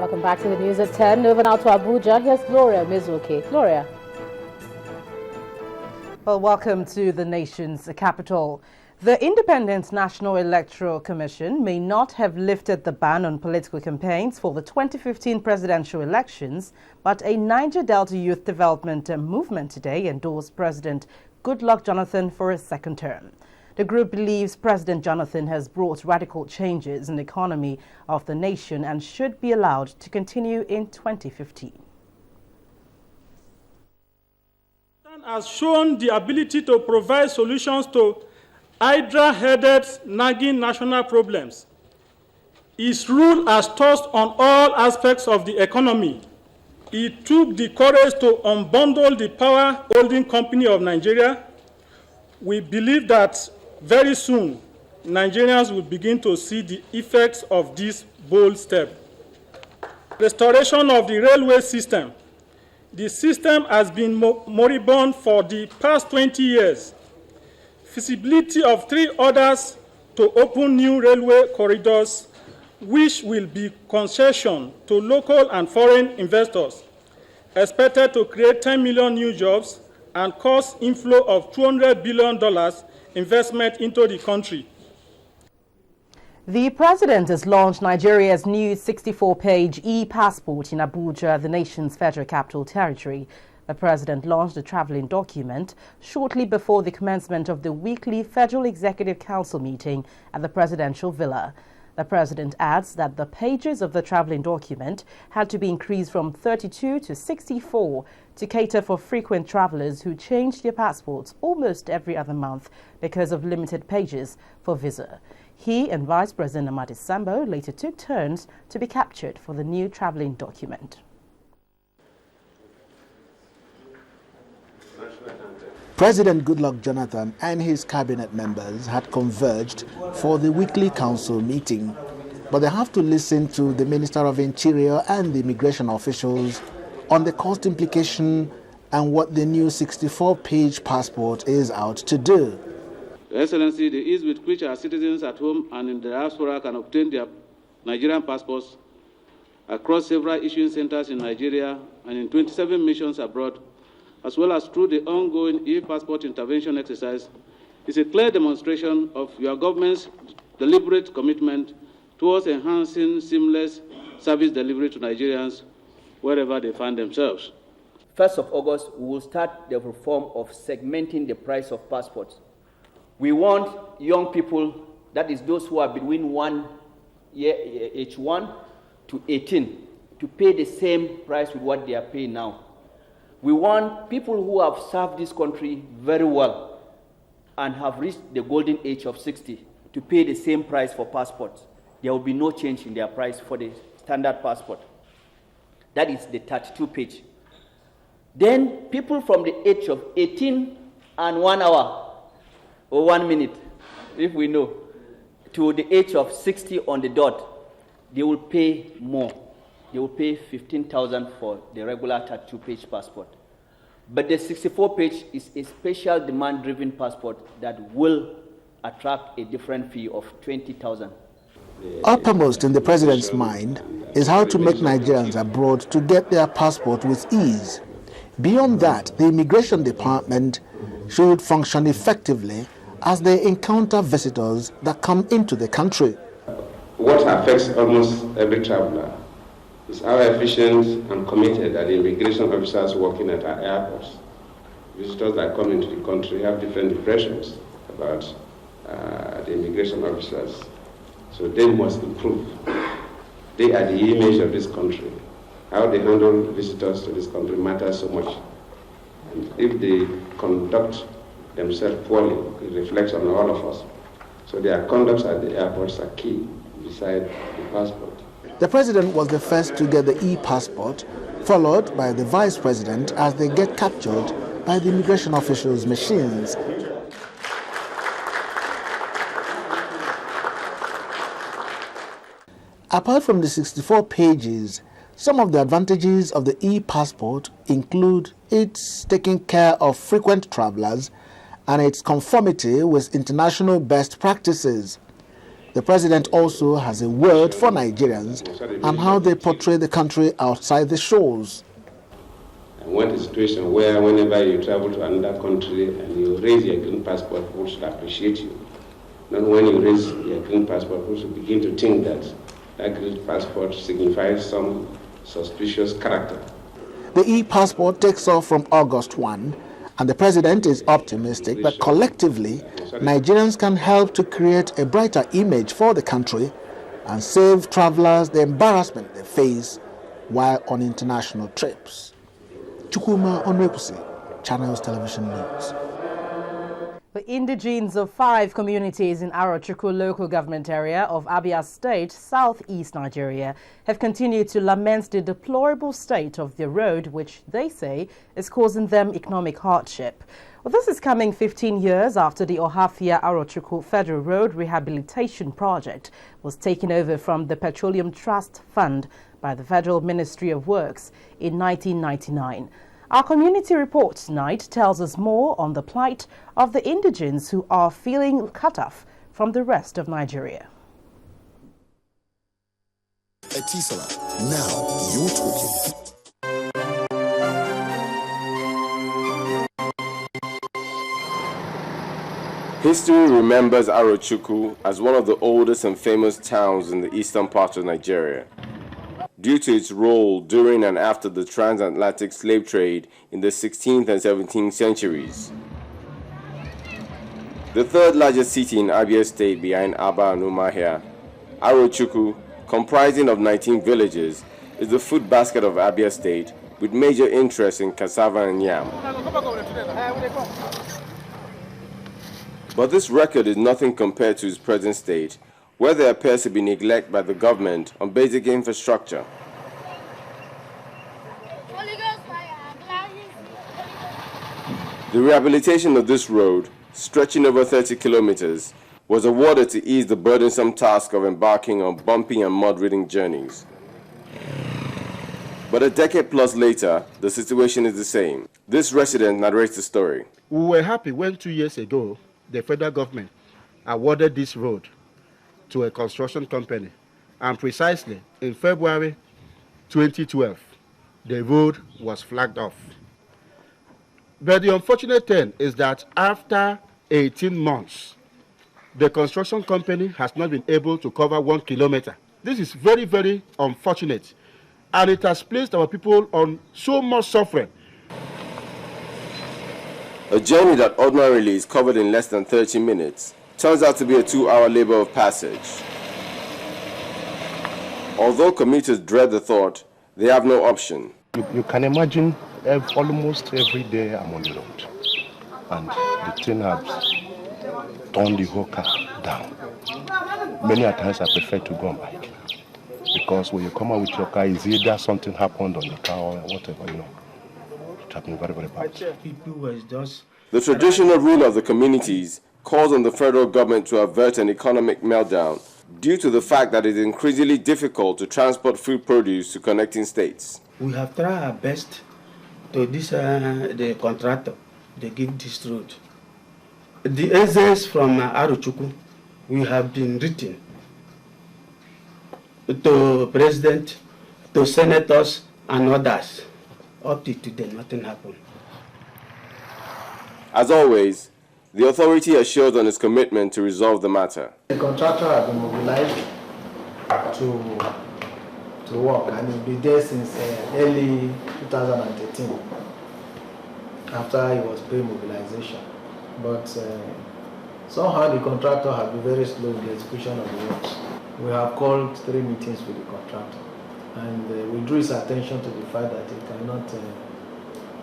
Welcome back to the news at 10. Over now to Abuja. Here's Gloria Mizuki. Gloria. Well, welcome to the nation's capital. The Independent National Electoral Commission may not have lifted the ban on political campaigns for the 2015 presidential elections, but a Niger Delta Youth Development Movement today endorsed President Goodluck Jonathan for a second term. The group believes President Jonathan has brought radical changes in the economy of the nation and should be allowed to continue in 2015. Has shown the ability to provide solutions to hydra-headed, nagging national problems. His rule has touched on all aspects of the economy. He took the courage to unbundle the power-holding company of Nigeria. We believe that very soon, Nigerians will begin to see the effects of this bold step. Restoration of the railway system. The system has been moribund for the past 20 years. Feasibility of 3 orders to open new railway corridors, which will be concession to local and foreign investors, expected to create 10 million new jobs and cause inflow of $200 billion investment into the country. The president has launched Nigeria's new 64-page e-passport in Abuja, the nation's federal capital territory. The president launched the traveling document shortly before the commencement of the weekly Federal Executive Council meeting at the presidential villa. The president adds that the pages of the traveling document had to be increased from 32 to 64 to cater for frequent travelers who change their passports almost every other month because of limited pages for visa. He and Vice President Amadi Sambo later took turns to be captured for the new traveling document. President Goodluck Jonathan and his cabinet members had converged for the weekly council meeting, but they have to listen to the Minister of Interior and the immigration officials on the cost implication and what the new 64-page passport is out to do. Your Excellency, the ease with which our citizens at home and in the diaspora can obtain their Nigerian passports across several issuing centers in Nigeria and in 27 missions abroad, as well as through the ongoing e-passport intervention exercise, is a clear demonstration of your government's deliberate commitment towards enhancing seamless service delivery to Nigerians wherever they find themselves. 1st of August, we will start the reform of segmenting the price of passports. We want young people, that is those who are between 1 year, age 1 to 18, to pay the same price with what they are paying now. We want people who have served this country very well and have reached the golden age of 60 to pay the same price for passports. There will be no change in their price for the standard passport. That is the 32-page. Then people from the age of 18 and 1 hour or 1 minute, if we know, to the age of 60 on the dot, they will pay more. They will pay 15,000 for the regular 32-page passport. But the 64-page is a special demand-driven passport that will attract a different fee of 20,000. Uppermost in the president's mind is how to make Nigerians abroad to get their passport with ease. Beyond that, the immigration department should function effectively as they encounter visitors that come into the country. What affects almost every traveler is how efficient and committed are the immigration officers working at our airports. Visitors that come into the country have different impressions about the immigration officers, so they must improve. They are the image of this country. How they handle visitors to this country matters so much. And if they conduct themselves poorly, it reflects on all of us. So their conduct at the airports are key, beside the passport. The president was the first to get the e-passport, followed by the vice president as they get captured by the immigration officials' machines. Apart from the 64 pages, some of the advantages of the e-passport include its taking care of frequent travelers and its conformity with international best practices. The president also has a word for Nigerians and how they portray the country outside the shores. I want a situation where whenever you travel to another country and you raise your green passport, people should appreciate you. Not when you raise your green passport, people should begin to think that that green passport signifies some suspicious character. The e-passport takes off from August 1, and the president is optimistic that collectively, Nigerians can help to create a brighter image for the country and save travelers the embarrassment they face while on international trips. Chukwuma Onwekusi, Channels Television News. The indigenes of 5 communities in Arochukwu local government area of Abia State, southeast Nigeria, have continued to lament the deplorable state of the road, which they say is causing them economic hardship. Well, this is coming 15 years after the Ohafia Arochukwu Federal Road Rehabilitation Project was taken over from the Petroleum Trust Fund by the Federal Ministry of Works in 1999. Our community report tonight tells us more on the plight of the indigenes who are feeling cut off from the rest of Nigeria. Etisala, now you're talking. History remembers Arochukwu as one of the oldest and famous towns in the eastern part of Nigeria, due to its role during and after the transatlantic slave trade in the 16th and 17th centuries. The third largest city in Abia State behind Aba and Umuahia, Arochukwu, comprising of 19 villages, is the food basket of Abia State with major interest in cassava and yam. But this record is nothing compared to its present state, where there appears to be neglect by the government on basic infrastructure. The rehabilitation of this road, stretching over 30 kilometers, was awarded to ease the burdensome task of embarking on bumpy and mud-ridden journeys. But a decade plus later, the situation is the same. This resident narrates the story. We were happy when 2 years ago, the federal government awarded this road to a construction company, and precisely in February 2012, the road was flagged off. But the unfortunate thing is that after 18 months, the construction company has not been able to cover 1 kilometer. This is very, very unfortunate, and it has placed our people on so much suffering. A journey that ordinarily is covered in less than 30 minutes turns out to be a 2-hour labor of passage. Although commuters dread the thought, they have no option. You can imagine almost every day I'm on the road, and the train has turned the whole car down. Many a times I prefer to go on bike, because when you come out with your car, it's either something happened on the car or whatever, you know. It happened very, very bad. The traditional ruler of the communities calls on the federal government to avert an economic meltdown due to the fact that it is increasingly difficult to transport food produce to connecting states. We have tried our best to the contractor, they give this road. The essays from Arochukwu, we have been written to president, to senators and others. Up to today, nothing happened. As always, the authority assures on its commitment to resolve the matter. The contractor has been mobilized to work, and he'll be there since early 2013, after he was pre-mobilization. But somehow the contractor has been very slow in the execution of the works. We have called 3 meetings with the contractor, and we drew his attention to the fact that he cannot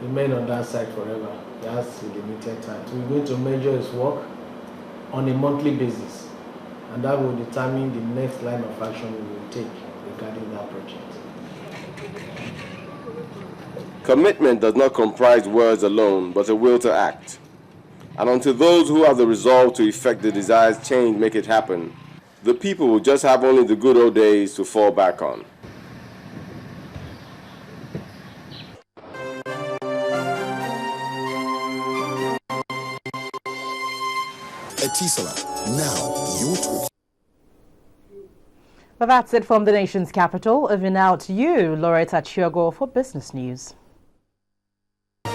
remain on that site forever. He has a limited time. So we're going to measure his work on a monthly basis, and that will determine the next line of action we will take regarding that project. Commitment does not comprise words alone, but a will to act. And until those who have the resolve to effect the desired change make it happen, the people will just have only the good old days to fall back on. Etisala, now you're talking. Well, that's it from the nation's capital. Over now to you, Loretta Chiogo, for business news.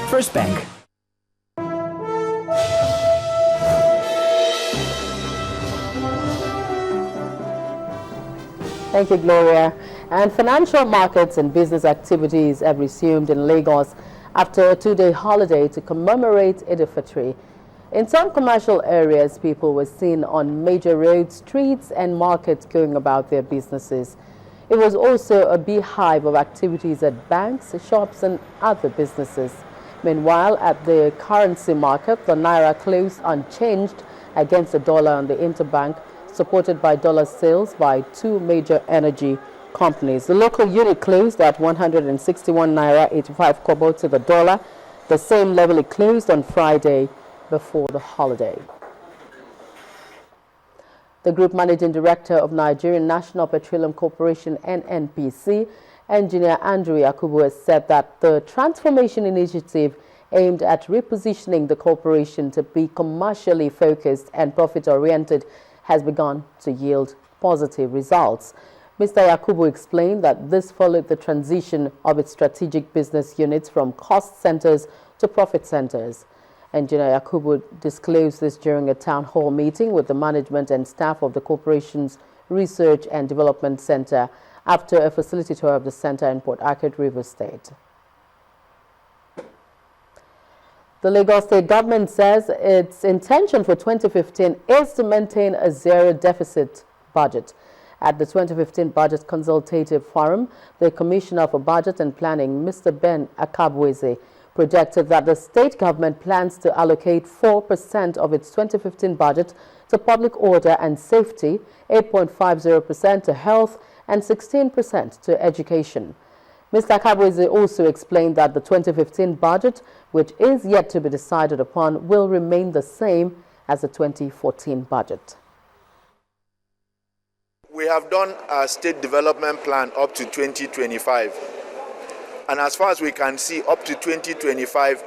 First Bank. Thank you, Gloria. And financial markets and business activities have resumed in Lagos after a two-day holiday to commemorate Eid al-Fitr. In some commercial areas, people were seen on major roads, streets, and markets going about their businesses. It was also a beehive of activities at banks, shops, and other businesses. Meanwhile, at the currency market, the naira closed unchanged against the dollar on the interbank, supported by dollar sales by two major energy companies. The local unit closed at 161 naira 85 kobo to the dollar, the same level it closed on Friday before the holiday. The Group Managing Director of Nigerian National Petroleum Corporation (NNPC), Engineer Andrew Yakubu, has said that the transformation initiative aimed at repositioning the corporation to be commercially focused and profit-oriented has begun to yield positive results. Mr. Yakubu explained that this followed the transition of its strategic business units from cost centers to profit centers. Engineer Yakubu disclosed this during a town hall meeting with the management and staff of the corporation's Research and Development Center after a facility tour of the center in Port Harcourt, Rivers State. The Lagos State government says its intention for 2015 is to maintain a zero deficit budget. At the 2015 Budget Consultative Forum, the Commissioner for Budget and Planning, Mr. Ben Akabweze, projected that the state government plans to allocate 4% of its 2015 budget to public order and safety, 8.50% to health, and 16% to education. Mr. Akabweze also explained that the 2015 budget, which is yet to be decided upon, will remain the same as the 2014 budget. We have done a state development plan up to 2025. And as far as we can see, up to 2025,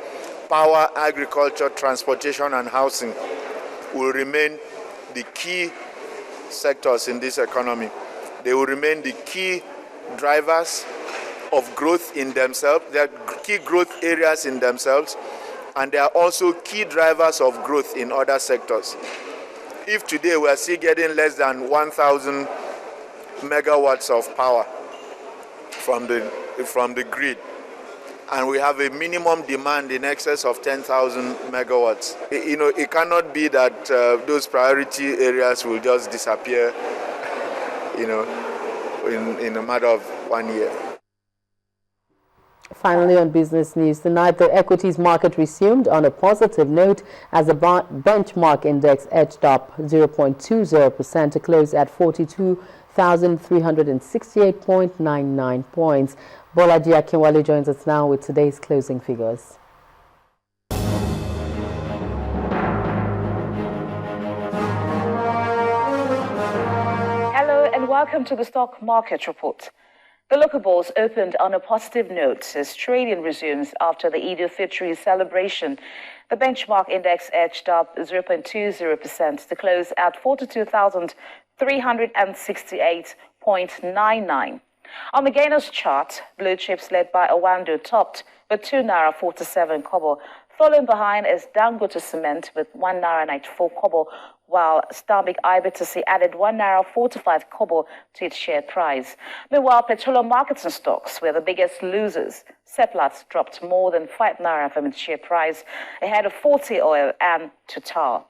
power, agriculture, transportation, and housing will remain the key sectors in this economy. They will remain the key drivers of growth in themselves. They are key growth areas in themselves, and they are also key drivers of growth in other sectors. If today we are still getting less than 1,000 megawatts of power from the grid, and we have a minimum demand in excess of 10,000 megawatts, it cannot be that those priority areas will just disappear, in a matter of 1 year. Finally, on business news tonight, the equities market resumed on a positive note as the benchmark index edged up 0.20% to close at 42,368.99 points. Bolaji Akinwale joins us now with today's closing figures. Hello and welcome to the Stock Market Report. The local bourse opened on a positive note as trading resumes after the Eid al-Fitr celebration. The benchmark index edged up 0.20% to close at 42,368.99. On the gainers chart, blue chips led by Owando topped with 2 naira 47 kobo. Following behind is Dangote Cement with 1 naira 94 kobo, while Stanbic IBTC added 1 naira 45 kobo to its share price. Meanwhile, petroleum markets and stocks were the biggest losers. Seplat dropped more than 5 naira from its share price, ahead of 40 Oil and Total.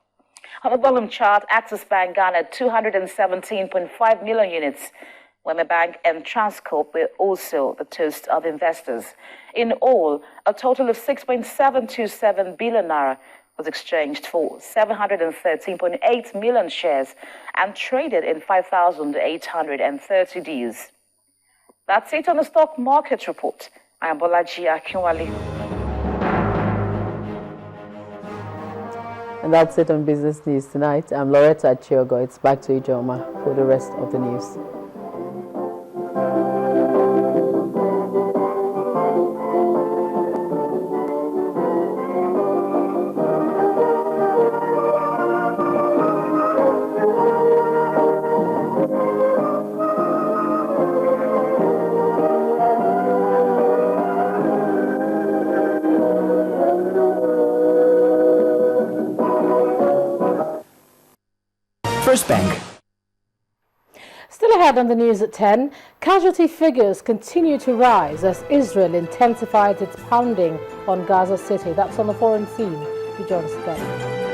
On the volume chart, Axis Bank garnered 217.5 million units. Wema Bank and Transcorp were also the toast of investors. In all, a total of 6.727 billion naira was exchanged for 713.8 million shares and traded in 5,830 deals. That's it on the Stock Market Report. I am Bolaji Akinwale. And that's it on Business News tonight. I'm Loretta Chiogo. It's back to you, Joma, for the rest of the news. First Bank. Still ahead on the news at 10, casualty figures continue to rise as Israel intensifies its pounding on Gaza City. That's on the foreign scene. You join us again.